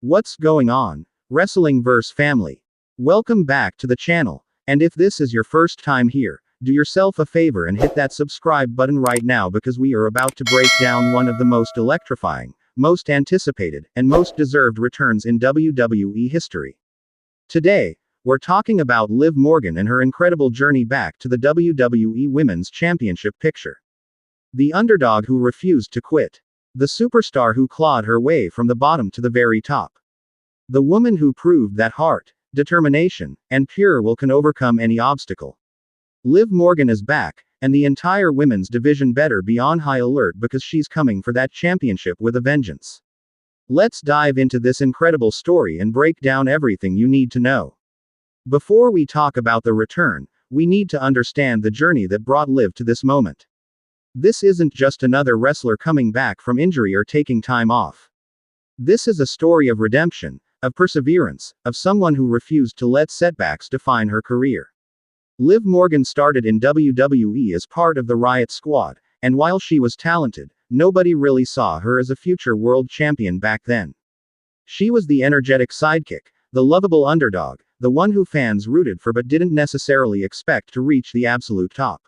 What's going on? Wrestling vs. Family. Welcome back to the channel, and if this is your first time here, do yourself a favor and hit that subscribe button right now because we are about to break down one of the most electrifying, most anticipated, and most deserved returns in WWE history. Today, we're talking about Liv Morgan and her incredible journey back to the WWE Women's Championship picture. The underdog who refused to quit. The superstar who clawed her way from the bottom to the very top. The woman who proved that heart, determination, and pure will can overcome any obstacle. Liv Morgan is back, and the entire women's division better be on high alert because she's coming for that championship with a vengeance. Let's dive into this incredible story and break down everything you need to know. Before we talk about the return, we need to understand the journey that brought Liv to this moment. This isn't just another wrestler coming back from injury or taking time off. This is a story of redemption, of perseverance, of someone who refused to let setbacks define her career. Liv Morgan started in WWE as part of the Riot Squad, and while she was talented, nobody really saw her as a future world champion back then. She was the energetic sidekick, the lovable underdog, the one who fans rooted for but didn't necessarily expect to reach the absolute top.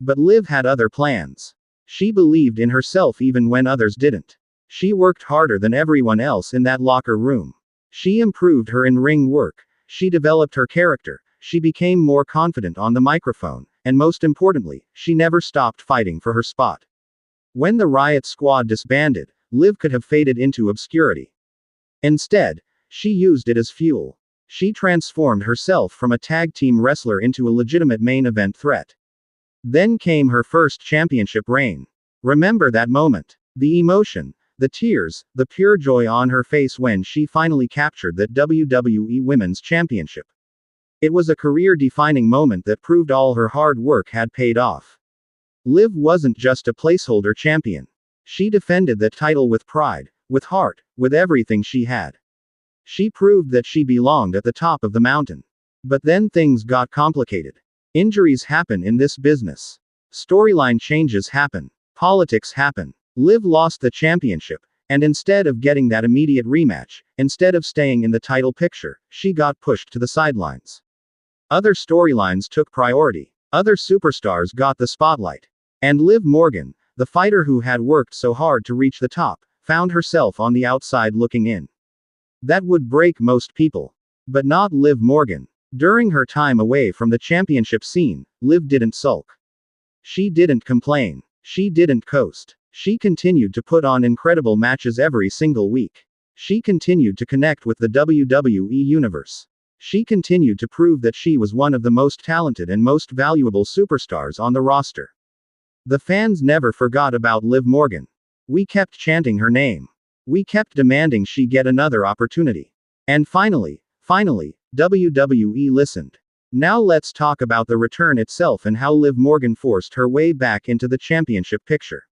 But Liv had other plans. She believed in herself even when others didn't. She worked harder than everyone else in that locker room. She improved her in-ring work. She developed her character. She became more confident on the microphone. And most importantly, she never stopped fighting for her spot. When the Riot Squad disbanded, Liv could have faded into obscurity. Instead, she used it as fuel. She transformed herself from a tag team wrestler into a legitimate main event threat. Then came her first championship reign. Remember that moment. The emotion, the tears, the pure joy on her face when she finally captured that WWE Women's Championship. It was a career-defining moment that proved all her hard work had paid off. Liv wasn't just a placeholder champion. She defended that title with pride, with heart, with everything she had. She proved that she belonged at the top of the mountain. But then things got complicated. Injuries happen in this business. Storyline changes happen. Politics happen. Liv lost the championship, and instead of getting that immediate rematch, instead of staying in the title picture, she got pushed to the sidelines. Other storylines took priority. Other superstars got the spotlight. And Liv Morgan, the fighter who had worked so hard to reach the top, found herself on the outside looking in. That would break most people. But not Liv Morgan. During her time away from the championship scene, Liv didn't sulk. She didn't complain. She didn't coast. She continued to put on incredible matches every single week. She continued to connect with the WWE universe. She continued to prove that she was one of the most talented and most valuable superstars on the roster. The fans never forgot about Liv Morgan. We kept chanting her name. We kept demanding she get another opportunity. And finally, WWE listened. Now let's talk about the return itself and how Liv Morgan forced her way back into the championship picture.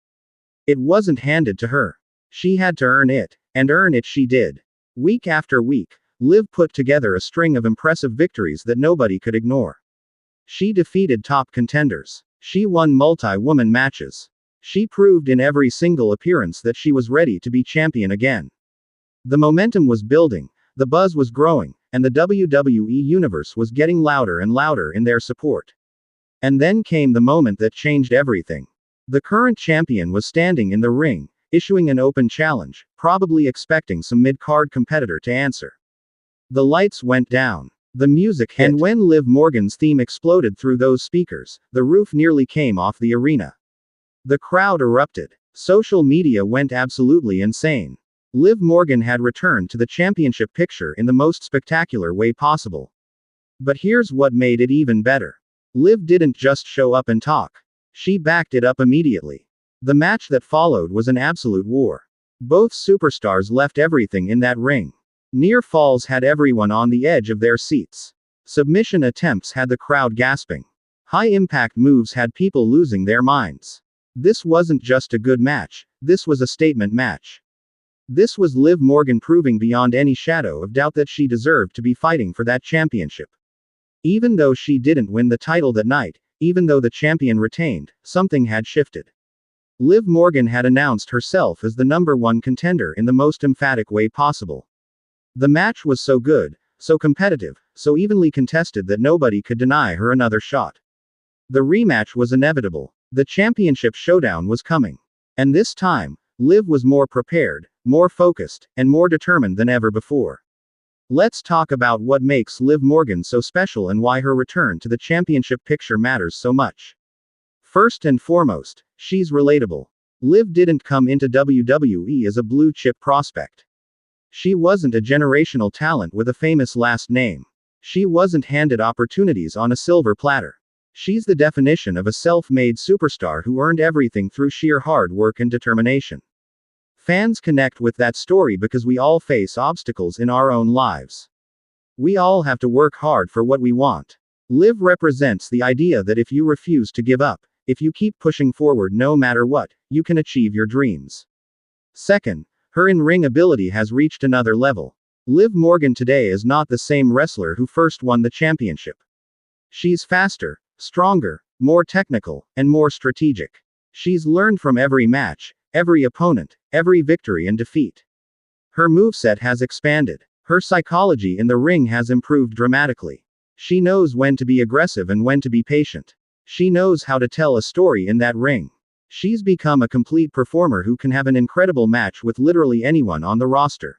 It wasn't handed to her. She had to earn it, and earn it she did. Week after week, Liv put together a string of impressive victories that nobody could ignore. She defeated top contenders. She won multi-woman matches. She proved in every single appearance that she was ready to be champion again. The momentum was building, the buzz was growing, and the WWE Universe was getting louder and louder in their support. And then came the moment that changed everything. The current champion was standing in the ring, issuing an open challenge, probably expecting some mid-card competitor to answer. The lights went down. The music hit. And when Liv Morgan's theme exploded through those speakers, the roof nearly came off the arena. The crowd erupted. Social media went absolutely insane. Liv Morgan had returned to the championship picture in the most spectacular way possible. But here's what made it even better. Liv didn't just show up and talk. She backed it up immediately. The match that followed was an absolute war. Both superstars left everything in that ring. Near falls had everyone on the edge of their seats. Submission attempts had the crowd gasping. High-impact moves had people losing their minds. This wasn't just a good match. This was a statement match. This was Liv Morgan proving beyond any shadow of doubt that she deserved to be fighting for that championship. Even though she didn't win the title that night, even though the champion retained, something had shifted. Liv Morgan had announced herself as the #1 contender in the most emphatic way possible. The match was so good, so competitive, so evenly contested that nobody could deny her another shot. The rematch was inevitable. The championship showdown was coming. And this time, Liv was more prepared, more focused, and more determined than ever before. Let's talk about what makes Liv Morgan so special and why her return to the championship picture matters so much. First and foremost, she's relatable. Liv didn't come into WWE as a blue-chip prospect. She wasn't a generational talent with a famous last name. She wasn't handed opportunities on a silver platter. She's the definition of a self-made superstar who earned everything through sheer hard work and determination. Fans connect with that story because we all face obstacles in our own lives. We all have to work hard for what we want. Liv represents the idea that if you refuse to give up, if you keep pushing forward no matter what, you can achieve your dreams. Second, her in-ring ability has reached another level. Liv Morgan today is not the same wrestler who first won the championship. She's faster, stronger, more technical, and more strategic. She's learned from every match, every opponent, every victory and defeat. Her moveset has expanded. Her psychology in the ring has improved dramatically. She knows when to be aggressive and when to be patient. She knows how to tell a story in that ring. She's become a complete performer who can have an incredible match with literally anyone on the roster.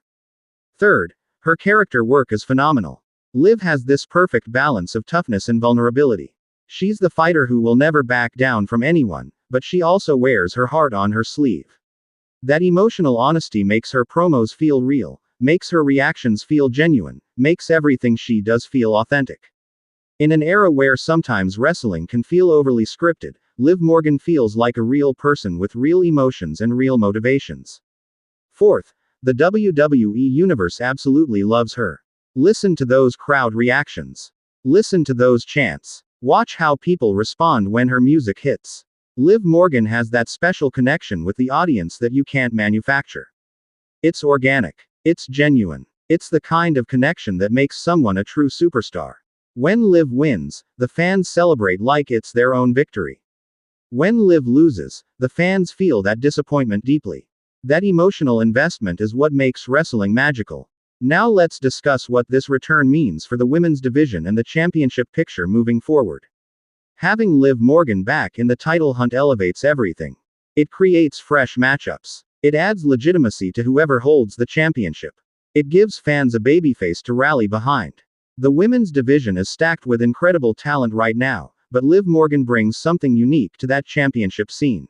Third, her character work is phenomenal. Liv has this perfect balance of toughness and vulnerability. She's the fighter who will never back down from anyone, but she also wears her heart on her sleeve. That emotional honesty makes her promos feel real, makes her reactions feel genuine, makes everything she does feel authentic. In an era where sometimes wrestling can feel overly scripted, Liv Morgan feels like a real person with real emotions and real motivations. Fourth, the WWE Universe absolutely loves her. Listen to those crowd reactions. Listen to those chants. Watch how people respond when her music hits. Liv Morgan has that special connection with the audience that you can't manufacture. It's organic. It's genuine. It's the kind of connection that makes someone a true superstar. When Liv wins, the fans celebrate like it's their own victory. When Liv loses, the fans feel that disappointment deeply. That emotional investment is what makes wrestling magical. Now let's discuss what this return means for the women's division and the championship picture moving forward. Having Liv Morgan back in the title hunt elevates everything. It creates fresh matchups. It adds legitimacy to whoever holds the championship. It gives fans a babyface to rally behind. The women's division is stacked with incredible talent right now, but Liv Morgan brings something unique to that championship scene.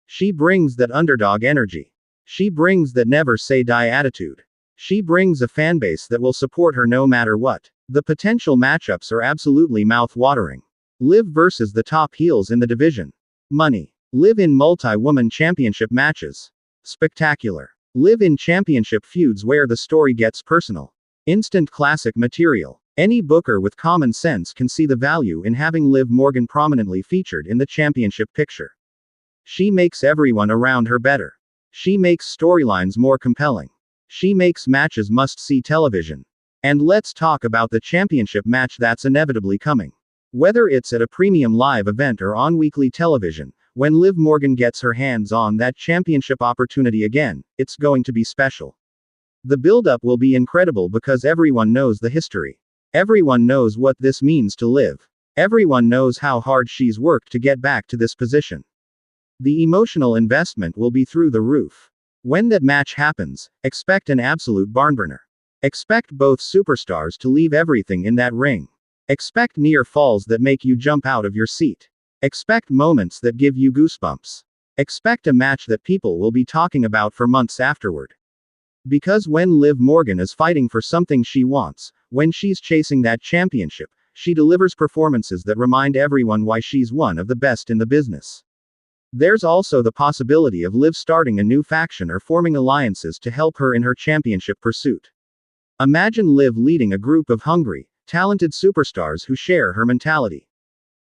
She brings that underdog energy. She brings that never say die attitude. She brings a fanbase that will support her no matter what. The potential matchups are absolutely mouth-watering. Liv versus the top heels in the division. Money. Liv in multi-woman championship matches. Spectacular. Liv in championship feuds where the story gets personal. Instant classic material. Any booker with common sense can see the value in having Liv Morgan prominently featured in the championship picture. She makes everyone around her better. She makes storylines more compelling. She makes matches must-see television. And let's talk about the championship match that's inevitably coming. Whether it's at a premium live event or on weekly television, when Liv Morgan gets her hands on that championship opportunity again, it's going to be special. The build-up will be incredible because everyone knows the history. Everyone knows what this means to Liv. Everyone knows how hard she's worked to get back to this position. The emotional investment will be through the roof. When that match happens, expect an absolute barnburner. Expect both superstars to leave everything in that ring. Expect near falls that make you jump out of your seat. Expect moments that give you goosebumps. Expect a match that people will be talking about for months afterward. Because when Liv Morgan is fighting for something she wants, when she's chasing that championship, she delivers performances that remind everyone why she's one of the best in the business. There's also the possibility of Liv starting a new faction or forming alliances to help her in her championship pursuit. Imagine Liv leading a group of hungry, talented superstars who share her mentality.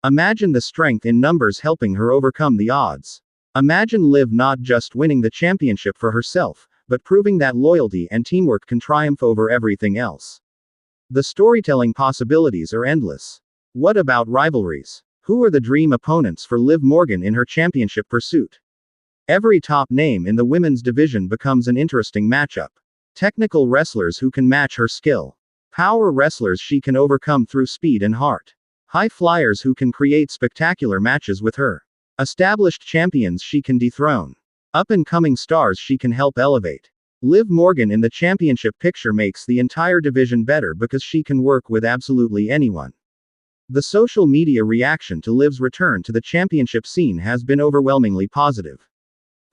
Imagine the strength in numbers helping her overcome the odds. Imagine Liv not just winning the championship for herself, but proving that loyalty and teamwork can triumph over everything else. The storytelling possibilities are endless. What about rivalries? Who are the dream opponents for Liv Morgan in her championship pursuit? Every top name in the women's division becomes an interesting matchup. Technical wrestlers who can match her skill. Power wrestlers she can overcome through speed and heart. High flyers who can create spectacular matches with her. Established champions she can dethrone. Up-and-coming stars she can help elevate. Liv Morgan in the championship picture makes the entire division better because she can work with absolutely anyone. The social media reaction to Liv's return to the championship scene has been overwhelmingly positive.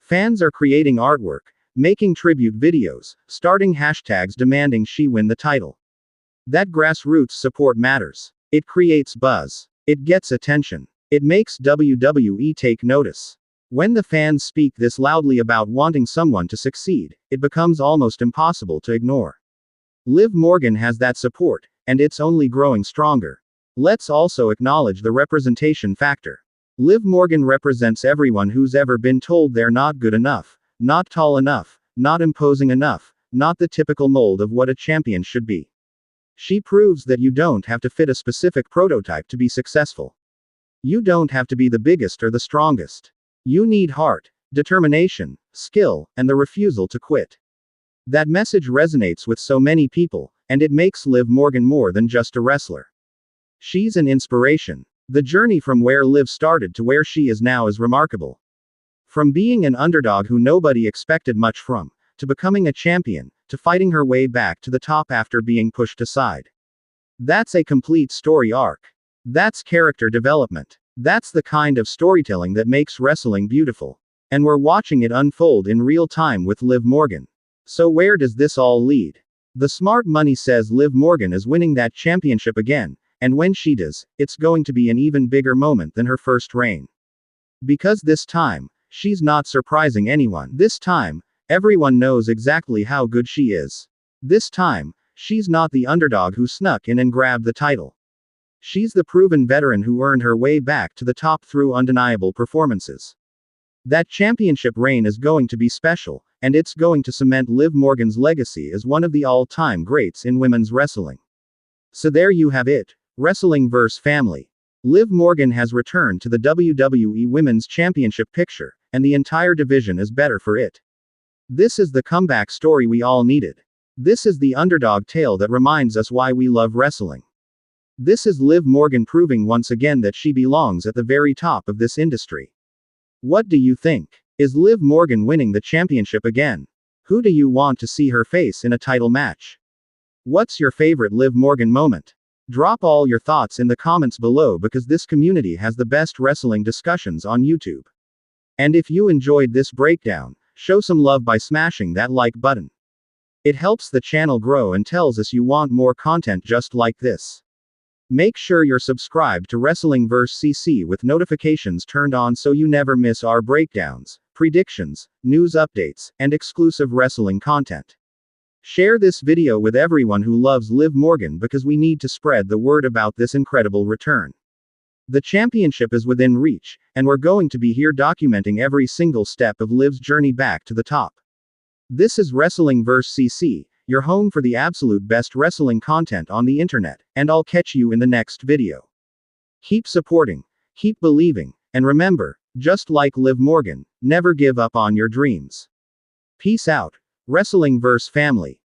Fans are creating artwork, making tribute videos, starting hashtags demanding she win the title. That grassroots support matters. It creates buzz. It gets attention. It makes WWE take notice. When the fans speak this loudly about wanting someone to succeed, it becomes almost impossible to ignore. Liv Morgan has that support, and it's only growing stronger. Let's also acknowledge the representation factor. Liv Morgan represents everyone who's ever been told they're not good enough, not tall enough, not imposing enough, not the typical mold of what a champion should be. She proves that you don't have to fit a specific prototype to be successful. You don't have to be the biggest or the strongest. You need heart, determination, skill, and the refusal to quit. That message resonates with so many people, and it makes Liv Morgan more than just a wrestler. She's an inspiration. The journey from where Liv started to where she is now is remarkable. From being an underdog who nobody expected much from, to becoming a champion, to fighting her way back to the top after being pushed aside. That's a complete story arc. That's character development. That's the kind of storytelling that makes wrestling beautiful. And we're watching it unfold in real time with Liv Morgan. So where does this all lead? The smart money says Liv Morgan is winning that championship again, and when she does, it's going to be an even bigger moment than her first reign. Because this time, she's not surprising anyone. This time, everyone knows exactly how good she is. This time, she's not the underdog who snuck in and grabbed the title. She's the proven veteran who earned her way back to the top through undeniable performances. That championship reign is going to be special, and it's going to cement Liv Morgan's legacy as one of the all-time greats in women's wrestling. So there you have it, wrestling vs. family. Liv Morgan has returned to the WWE Women's Championship picture, and the entire division is better for it. This is the comeback story we all needed. This is the underdog tale that reminds us why we love wrestling. This is Liv Morgan proving once again that she belongs at the very top of this industry. What do you think? Is Liv Morgan winning the championship again? Who do you want to see her face in a title match? What's your favorite Liv Morgan moment? Drop all your thoughts in the comments below because this community has the best wrestling discussions on YouTube. And if you enjoyed this breakdown, show some love by smashing that like button. It helps the channel grow and tells us you want more content just like this. Make sure you're subscribed to Wrestling vs. CC with notifications turned on so you never miss our breakdowns, predictions, news updates, and exclusive wrestling content. Share this video with everyone who loves Liv Morgan because we need to spread the word about this incredible return. The championship is within reach, and we're going to be here documenting every single step of Liv's journey back to the top. This is Wrestling vs. CC, your home for the absolute best wrestling content on the internet, and I'll catch you in the next video. Keep supporting, keep believing, and remember, just like Liv Morgan, never give up on your dreams. Peace out, Wrestling vs. Family.